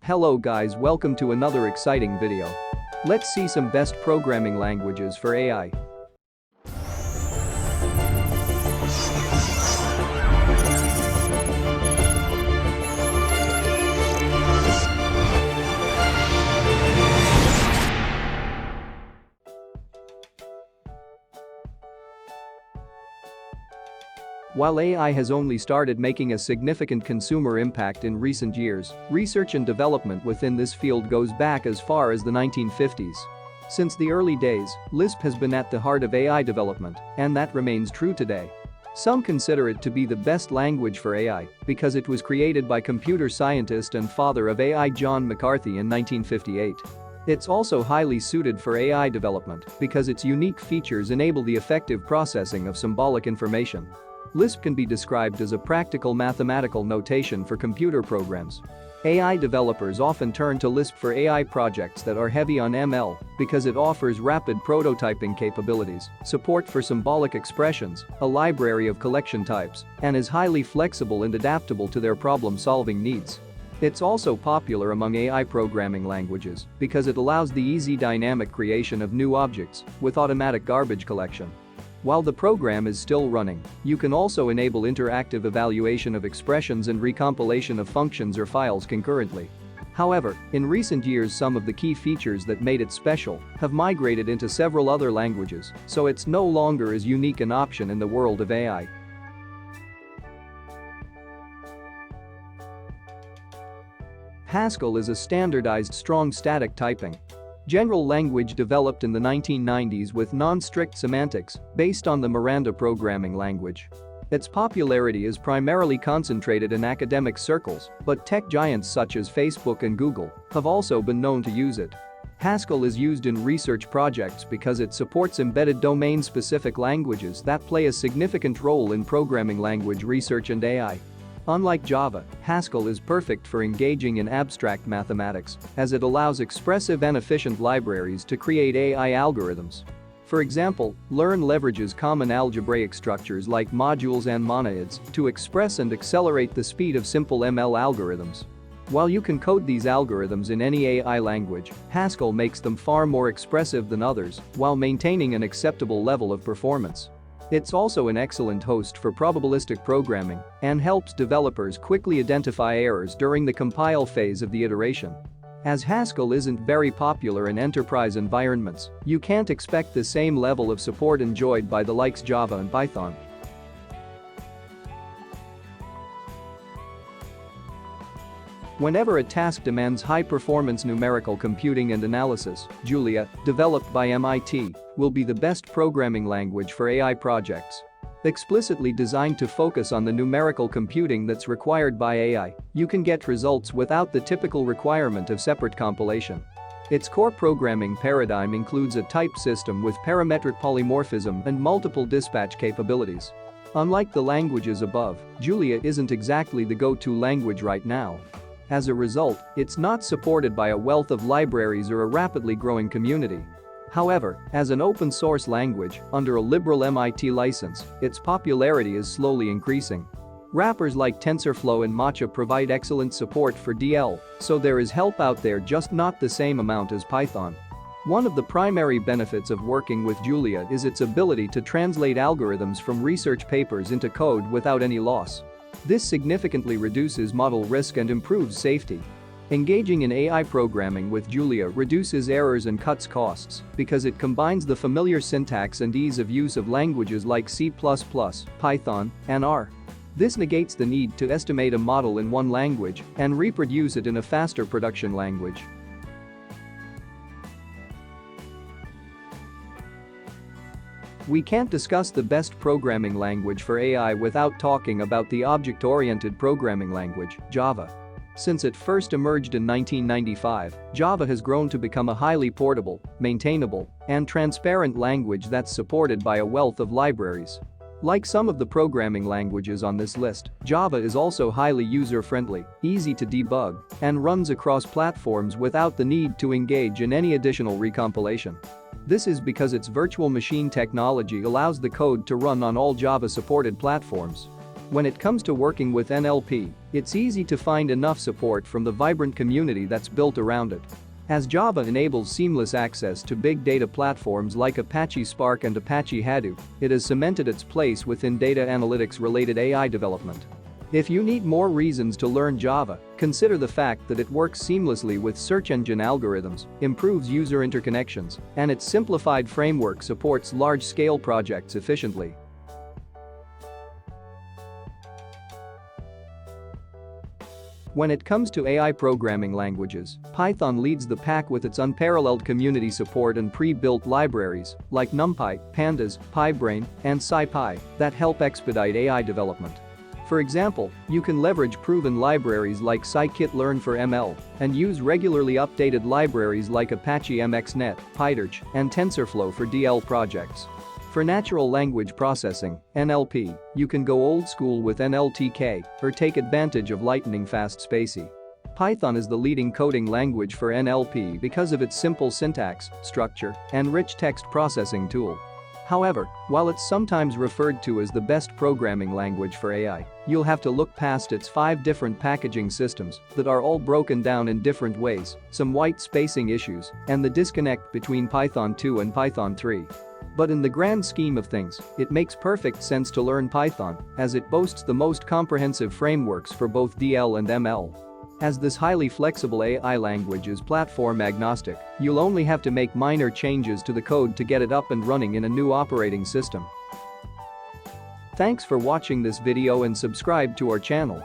Hello guys, welcome to another exciting video. Let's see some best programming languages for AI. While AI has only started making a significant consumer impact in recent years, research and development within this field goes back as far as the 1950s. Since the early days, Lisp has been at the heart of AI development, and that remains true today. Some consider it to be the best language for AI because it was created by computer scientist and father of AI John McCarthy in 1958. It's also highly suited for AI development because its unique features enable the effective processing of symbolic information. Lisp can be described as a practical mathematical notation for computer programs. AI developers often turn to Lisp for AI projects that are heavy on ML because it offers rapid prototyping capabilities, support for symbolic expressions, a library of collection types, and is highly flexible and adaptable to their problem-solving needs. It's also popular among AI programming languages because it allows the easy dynamic creation of new objects with automatic garbage collection. While the program is still running, you can also enable interactive evaluation of expressions and recompilation of functions or files concurrently. However, in recent years some of the key features that made it special have migrated into several other languages, so it's no longer as unique an option in the world of AI. Haskell is a standardized strong static typing general language developed in the 1990s with non-strict semantics based on the Miranda programming language. Its popularity is primarily concentrated in academic circles, but tech giants such as Facebook and Google have also been known to use it. Haskell is used in research projects because it supports embedded domain-specific languages that play a significant role in programming language research and AI. Unlike Java, Haskell is perfect for engaging in abstract mathematics, as it allows expressive and efficient libraries to create AI algorithms. For example, Learn leverages common algebraic structures like modules and monoids to express and accelerate the speed of simple ML algorithms. While you can code these algorithms in any AI language, Haskell makes them far more expressive than others while maintaining an acceptable level of performance. It's also an excellent host for probabilistic programming and helps developers quickly identify errors during the compile phase of the iteration. As Haskell isn't very popular in enterprise environments, you can't expect the same level of support enjoyed by the likes Java and Python. Whenever a task demands high-performance numerical computing and analysis, Julia, developed by MIT, will be the best programming language for AI projects. Explicitly designed to focus on the numerical computing that's required by AI, you can get results without the typical requirement of separate compilation. Its core programming paradigm includes a type system with parametric polymorphism and multiple dispatch capabilities. Unlike the languages above, Julia isn't exactly the go-to language right now. As a result, it's not supported by a wealth of libraries or a rapidly growing community. However, as an open-source language, under a liberal MIT license, its popularity is slowly increasing. Wrappers like TensorFlow and Matcha provide excellent support for DL, so there is help out there, just not the same amount as Python. One of the primary benefits of working with Julia is its ability to translate algorithms from research papers into code without any loss. This significantly reduces model risk and improves safety. Engaging in AI programming with Julia reduces errors and cuts costs because it combines the familiar syntax and ease of use of languages like C++, Python, and R. This negates the need to estimate a model in one language and reproduce it in a faster production language. We can't discuss the best programming language for AI without talking about the object-oriented programming language, Java. Since it first emerged in 1995, Java has grown to become a highly portable, maintainable, and transparent language that's supported by a wealth of libraries. Like some of the programming languages on this list, Java is also highly user-friendly, easy to debug, and runs across platforms without the need to engage in any additional recompilation. This is because its virtual machine technology allows the code to run on all Java-supported platforms. When it comes to working with NLP, it's easy to find enough support from the vibrant community that's built around it. As Java enables seamless access to big data platforms like Apache Spark and Apache Hadoop, it has cemented its place within data analytics-related AI development. If you need more reasons to learn Java, consider the fact that it works seamlessly with search engine algorithms, improves user interconnections, and its simplified framework supports large-scale projects efficiently. When it comes to AI programming languages, Python leads the pack with its unparalleled community support and pre-built libraries like NumPy, Pandas, PyBrain, and SciPy that help expedite AI development. For example, you can leverage proven libraries like scikit-learn for ML and use regularly updated libraries like Apache MXNet, PyTorch, and TensorFlow for DL projects. For natural language processing, NLP, you can go old school with NLTK or take advantage of lightning-fast SPACY. Python is the leading coding language for NLP because of its simple syntax, structure, and rich text processing tool. However, while it's sometimes referred to as the best programming language for AI, you'll have to look past its 5 different packaging systems that are all broken down in different ways, some white spacing issues, and the disconnect between Python 2 and Python 3. But in the grand scheme of things, it makes perfect sense to learn Python, as it boasts the most comprehensive frameworks for both DL and ML. As this highly flexible AI language is platform agnostic, you'll only have to make minor changes to the code to get it up and running in a new operating system. Thanks for watching this video and subscribe to our channel.